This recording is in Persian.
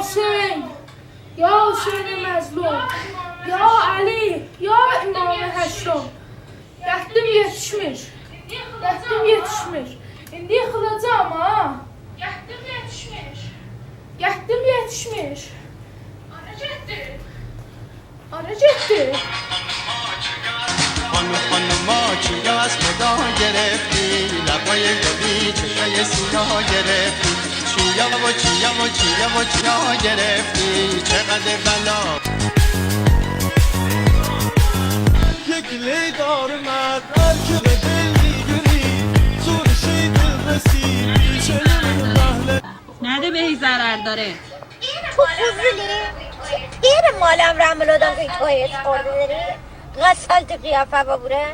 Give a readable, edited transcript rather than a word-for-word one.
حسین، یا حسین مظلوم، ya Ali, ya İmam-ı Həşram. Qəhddim yetişmir. Qəhddim yetişmir. İndi yıxılacağım ha. Qəhddim yetişmir. Qəhddim yetişmir. Ana getdi. Ana getdi. خانما چیا از خدا گرفتی لبای گلی چشای سیاه گرفتی چیا و چیا و چیا و چیا گرفتی چقدر بلا یک لیدار مرد عرق دل میگیری زور دل رسید پیش محله نده بهی ضرر داره تو خوزیلی؟ غیر مالم رمل آدم که توی خورده داری؟ غسال تو قیافه ببوره؟